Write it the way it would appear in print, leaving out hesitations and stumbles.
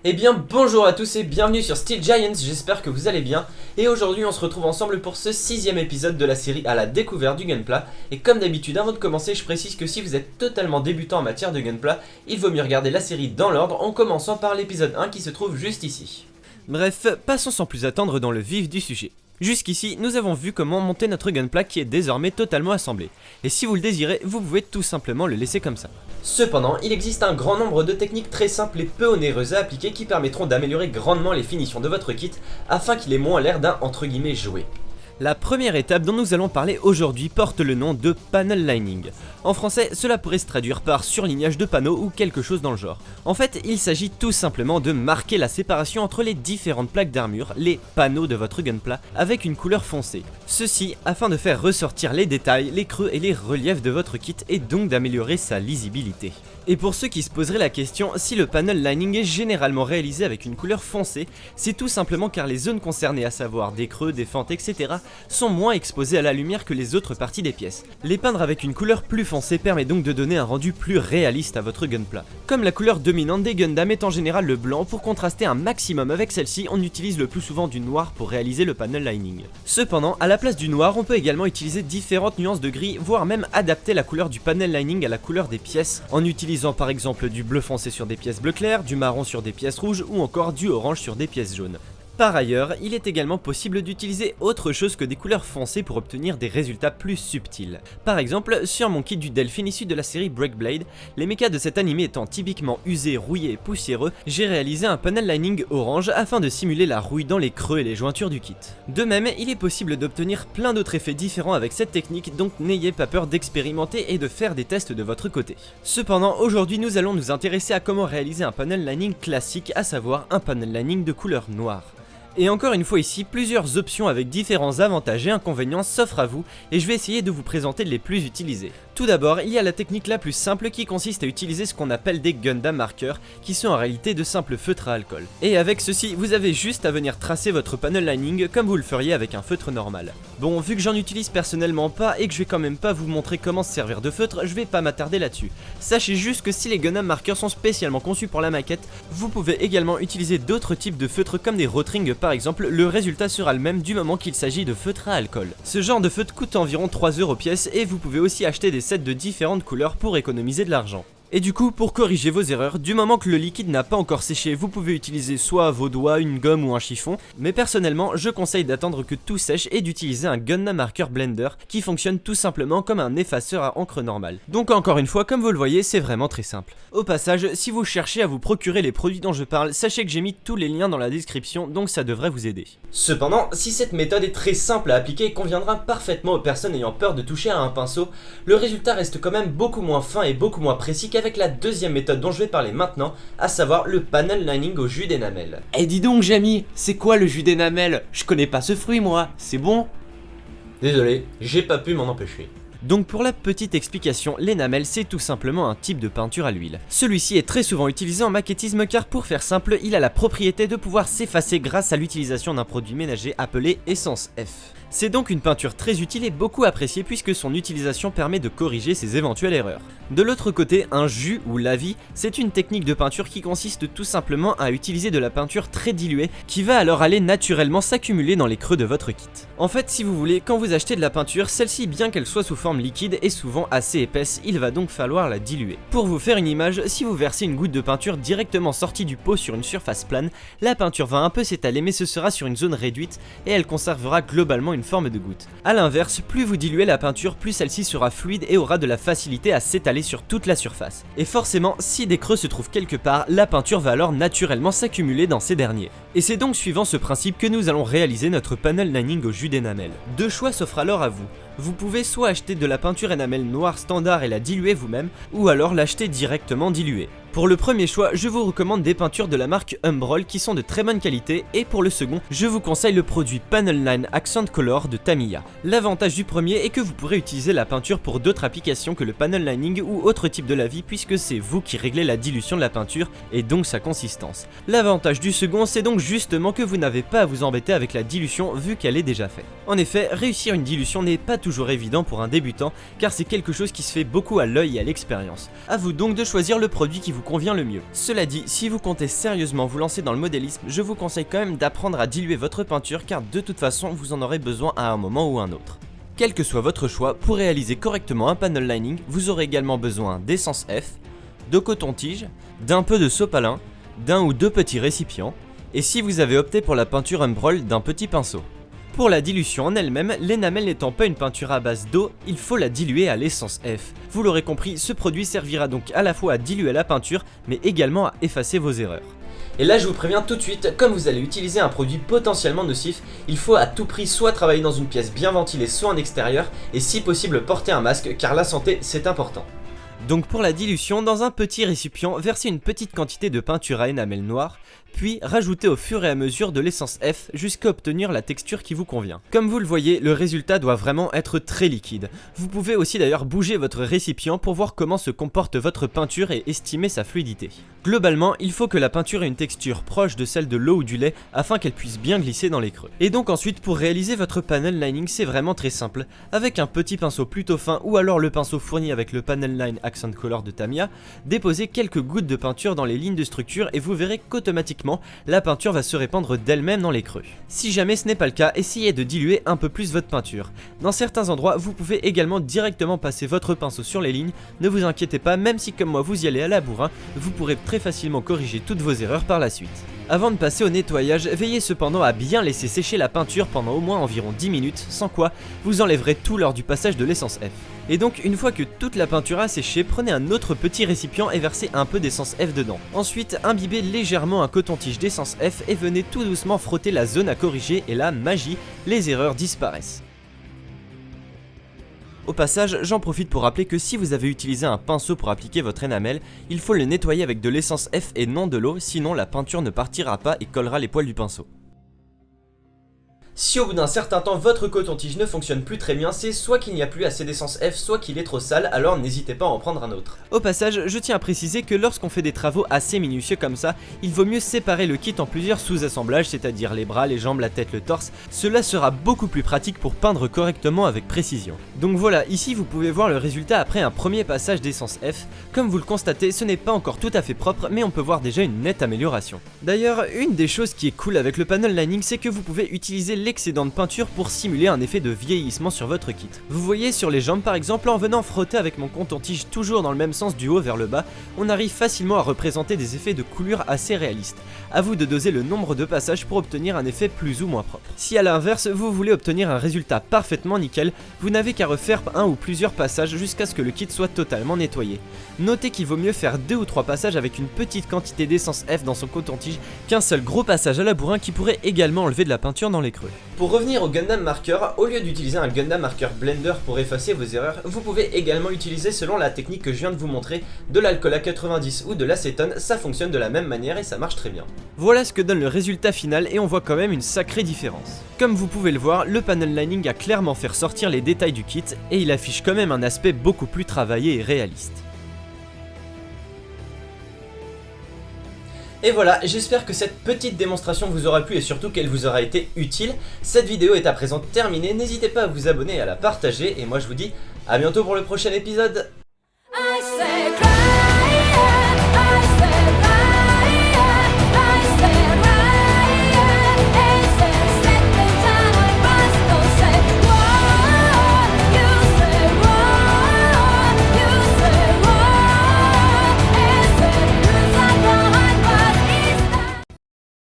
Eh bien bonjour à tous et bienvenue sur Steel Giants, j'espère que vous allez bien. Et aujourd'hui on se retrouve ensemble pour ce 6ème épisode de la série à la découverte du Gunpla. Et comme d'habitude avant de commencer je précise que si vous êtes totalement débutant en matière de Gunpla, il vaut mieux regarder la série dans l'ordre en commençant par l'épisode 1 qui se trouve juste ici. Bref, passons sans plus attendre dans le vif du sujet. Jusqu'ici, nous avons vu comment monter notre Gunpla qui est désormais totalement assemblé. Et si vous le désirez, vous pouvez tout simplement le laisser comme ça. Cependant, il existe un grand nombre de techniques très simples et peu onéreuses à appliquer qui permettront d'améliorer grandement les finitions de votre kit afin qu'il ait moins l'air d'un entre guillemets jouet. La première étape dont nous allons parler aujourd'hui porte le nom de panel lining. En français, cela pourrait se traduire par surlignage de panneaux ou quelque chose dans le genre. En fait, il s'agit tout simplement de marquer la séparation entre les différentes plaques d'armure, les panneaux de votre Gunpla, avec une couleur foncée. Ceci afin de faire ressortir les détails, les creux et les reliefs de votre kit et donc d'améliorer sa lisibilité. Et pour ceux qui se poseraient la question, si le panel lining est généralement réalisé avec une couleur foncée, c'est tout simplement car les zones concernées, à savoir des creux, des fentes, etc., sont moins exposées à la lumière que les autres parties des pièces. Les peindre avec une couleur plus foncée permet donc de donner un rendu plus réaliste à votre Gunpla. Comme la couleur dominante des Gundam est en général le blanc, pour contraster un maximum avec celle-ci, on utilise le plus souvent du noir pour réaliser le panel lining. Cependant, à la place du noir, on peut également utiliser différentes nuances de gris, voire même adapter la couleur du panel lining à la couleur des pièces, en utilisant par exemple du bleu foncé sur des pièces bleu clair, du marron sur des pièces rouges ou encore du orange sur des pièces jaunes. Par ailleurs, il est également possible d'utiliser autre chose que des couleurs foncées pour obtenir des résultats plus subtils. Par exemple, sur mon kit du Delphine issu de la série Breakblade, les mechas de cet anime étant typiquement usés, rouillés et poussiéreux, j'ai réalisé un panel lining orange afin de simuler la rouille dans les creux et les jointures du kit. De même, il est possible d'obtenir plein d'autres effets différents avec cette technique, donc n'ayez pas peur d'expérimenter et de faire des tests de votre côté. Cependant, aujourd'hui nous allons nous intéresser à comment réaliser un panel lining classique, à savoir un panel lining de couleur noire. Et encore une fois ici, plusieurs options avec différents avantages et inconvénients s'offrent à vous et je vais essayer de vous présenter les plus utilisés. Tout d'abord, il y a la technique la plus simple qui consiste à utiliser ce qu'on appelle des Gundam markers qui sont en réalité de simples feutres à alcool. Et avec ceci, vous avez juste à venir tracer votre panel lining comme vous le feriez avec un feutre normal. Bon, vu que j'en utilise personnellement pas et que je vais quand même pas vous montrer comment se servir de feutre, je vais pas m'attarder là-dessus. Sachez juste que si les Gundam markers sont spécialement conçus pour la maquette, vous pouvez également utiliser d'autres types de feutres comme des Rotring par exemple, le résultat sera le même du moment qu'il s'agit de feutres à alcool. Ce genre de feutre coûte environ 3 € pièce et vous pouvez aussi acheter des sets de différentes couleurs pour économiser de l'argent. Et du coup, pour corriger vos erreurs, du moment que le liquide n'a pas encore séché, vous pouvez utiliser soit vos doigts, une gomme ou un chiffon, mais personnellement, je conseille d'attendre que tout sèche et d'utiliser un Gundam Marker Blender qui fonctionne tout simplement comme un effaceur à encre normal. Donc encore une fois, comme vous le voyez, c'est vraiment très simple. Au passage, si vous cherchez à vous procurer les produits dont je parle, sachez que j'ai mis tous les liens dans la description, donc ça devrait vous aider. Cependant, si cette méthode est très simple à appliquer et conviendra parfaitement aux personnes ayant peur de toucher à un pinceau, le résultat reste quand même beaucoup moins fin et beaucoup moins précis qu'avec la deuxième méthode dont je vais parler maintenant, à savoir le panel lining au jus d'énamel. Eh dis donc Jamy, c'est quoi le jus d'énamel? Je connais pas ce fruit moi, c'est bon? Désolé, j'ai pas pu m'en empêcher. Donc pour la petite explication, l'énamel c'est tout simplement un type de peinture à l'huile. Celui-ci est très souvent utilisé en maquettisme car pour faire simple, il a la propriété de pouvoir s'effacer grâce à l'utilisation d'un produit ménager appelé Essence F. C'est donc une peinture très utile et beaucoup appréciée puisque son utilisation permet de corriger ses éventuelles erreurs. De l'autre côté, un jus ou lavis, c'est une technique de peinture qui consiste tout simplement à utiliser de la peinture très diluée qui va alors aller naturellement s'accumuler dans les creux de votre kit. En fait, si vous voulez, quand vous achetez de la peinture, celle-ci, bien qu'elle soit sous forme liquide, est souvent assez épaisse, il va donc falloir la diluer. Pour vous faire une image, si vous versez une goutte de peinture directement sortie du pot sur une surface plane, la peinture va un peu s'étaler mais ce sera sur une zone réduite et elle conservera globalement une forme de goutte. A l'inverse, plus vous diluez la peinture, plus celle-ci sera fluide et aura de la facilité à s'étaler sur toute la surface. Et forcément, si des creux se trouvent quelque part, la peinture va alors naturellement s'accumuler dans ces derniers. Et c'est donc suivant ce principe que nous allons réaliser notre panel lining au jus d'énamel. Deux choix s'offrent alors à vous. Vous pouvez soit acheter de la peinture énamel noire standard et la diluer vous-même, ou alors l'acheter directement diluée. Pour le premier choix, je vous recommande des peintures de la marque Umbral qui sont de très bonne qualité, et pour le second, je vous conseille le produit Panel Line Accent Color de Tamiya. L'avantage du premier est que vous pourrez utiliser la peinture pour d'autres applications que le panel lining ou autre type de lavis puisque c'est vous qui réglez la dilution de la peinture et donc sa consistance. L'avantage du second, c'est donc justement que vous n'avez pas à vous embêter avec la dilution vu qu'elle est déjà faite. En effet, réussir une dilution n'est pas toujours évident pour un débutant car c'est quelque chose qui se fait beaucoup à l'œil et à l'expérience. A vous donc de choisir le produit qui vous convient le mieux. Cela dit, si vous comptez sérieusement vous lancer dans le modélisme, je vous conseille quand même d'apprendre à diluer votre peinture car de toute façon vous en aurez besoin à un moment ou un autre. Quel que soit votre choix, pour réaliser correctement un panel lining, vous aurez également besoin d'essence F, de coton-tige, d'un peu de sopalin, d'un ou deux petits récipients, et si vous avez opté pour la peinture Umbroll, d'un petit pinceau. Pour la dilution en elle-même, l'enamel n'étant pas une peinture à base d'eau, il faut la diluer à l'essence F. Vous l'aurez compris, ce produit servira donc à la fois à diluer la peinture, mais également à effacer vos erreurs. Et là je vous préviens tout de suite, comme vous allez utiliser un produit potentiellement nocif, il faut à tout prix soit travailler dans une pièce bien ventilée, soit en extérieur, et si possible porter un masque, car la santé c'est important. Donc pour la dilution, dans un petit récipient, versez une petite quantité de peinture à enamel noir, puis rajoutez au fur et à mesure de l'essence F jusqu'à obtenir la texture qui vous convient. Comme vous le voyez, le résultat doit vraiment être très liquide. Vous pouvez aussi d'ailleurs bouger votre récipient pour voir comment se comporte votre peinture et estimer sa fluidité. Globalement, il faut que la peinture ait une texture proche de celle de l'eau ou du lait afin qu'elle puisse bien glisser dans les creux. Et donc ensuite, pour réaliser votre panel lining, c'est vraiment très simple. Avec un petit pinceau plutôt fin ou alors le pinceau fourni avec le Panel Line Accent Color de Tamiya, déposez quelques gouttes de peinture dans les lignes de structure et vous verrez qu'automatiquement la peinture va se répandre d'elle-même dans les creux. Si jamais ce n'est pas le cas, essayez de diluer un peu plus votre peinture. Dans certains endroits, vous pouvez également directement passer votre pinceau sur les lignes, ne vous inquiétez pas, même si comme moi vous y allez à la bourrin, vous pourrez très facilement corriger toutes vos erreurs par la suite. Avant de passer au nettoyage, veillez cependant à bien laisser sécher la peinture pendant au moins environ 10 minutes, sans quoi vous enlèverez tout lors du passage de l'essence F. Et donc une fois que toute la peinture a séché, prenez un autre petit récipient et versez un peu d'essence F dedans. Ensuite, imbibez légèrement un coton-tige d'essence F et venez tout doucement frotter la zone à corriger et là, magie, les erreurs disparaissent. Au passage, j'en profite pour rappeler que si vous avez utilisé un pinceau pour appliquer votre enamel, il faut le nettoyer avec de l'essence F et non de l'eau, sinon la peinture ne partira pas et collera les poils du pinceau. Si au bout d'un certain temps votre coton-tige ne fonctionne plus très bien, c'est soit qu'il n'y a plus assez d'essence F, soit qu'il est trop sale, alors n'hésitez pas à en prendre un autre. Au passage, je tiens à préciser que lorsqu'on fait des travaux assez minutieux comme ça, il vaut mieux séparer le kit en plusieurs sous-assemblages, c'est-à-dire les bras, les jambes, la tête, le torse. Cela sera beaucoup plus pratique pour peindre correctement avec précision. Donc voilà, ici vous pouvez voir le résultat après un premier passage d'essence F. Comme vous le constatez, ce n'est pas encore tout à fait propre, mais on peut voir déjà une nette amélioration. D'ailleurs, une des choses qui est cool avec le panel lining, c'est que vous pouvez utiliser l'excédent de peinture pour simuler un effet de vieillissement sur votre kit. Vous voyez sur les jambes par exemple, en venant frotter avec mon coton-tige toujours dans le même sens du haut vers le bas, on arrive facilement à représenter des effets de coulure assez réalistes. A vous de doser le nombre de passages pour obtenir un effet plus ou moins propre. Si à l'inverse, vous voulez obtenir un résultat parfaitement nickel, vous n'avez qu'à refaire un ou plusieurs passages jusqu'à ce que le kit soit totalement nettoyé. Notez qu'il vaut mieux faire 2 ou 3 passages avec une petite quantité d'essence F dans son coton-tige qu'un seul gros passage à la bourrin qui pourrait également enlever de la peinture dans les creux. Pour revenir au Gundam Marker, au lieu d'utiliser un Gundam Marker Blender pour effacer vos erreurs, vous pouvez également utiliser, selon la technique que je viens de vous montrer, de l'alcool à 90 ou de l'acétone, ça fonctionne de la même manière et ça marche très bien. Voilà ce que donne le résultat final et on voit quand même une sacrée différence. Comme vous pouvez le voir, le panel lining a clairement fait ressortir les détails du kit et il affiche quand même un aspect beaucoup plus travaillé et réaliste. Et voilà, j'espère que cette petite démonstration vous aura plu et surtout qu'elle vous aura été utile. Cette vidéo est à présent terminée, n'hésitez pas à vous abonner et à la partager et moi je vous dis à bientôt pour le prochain épisode.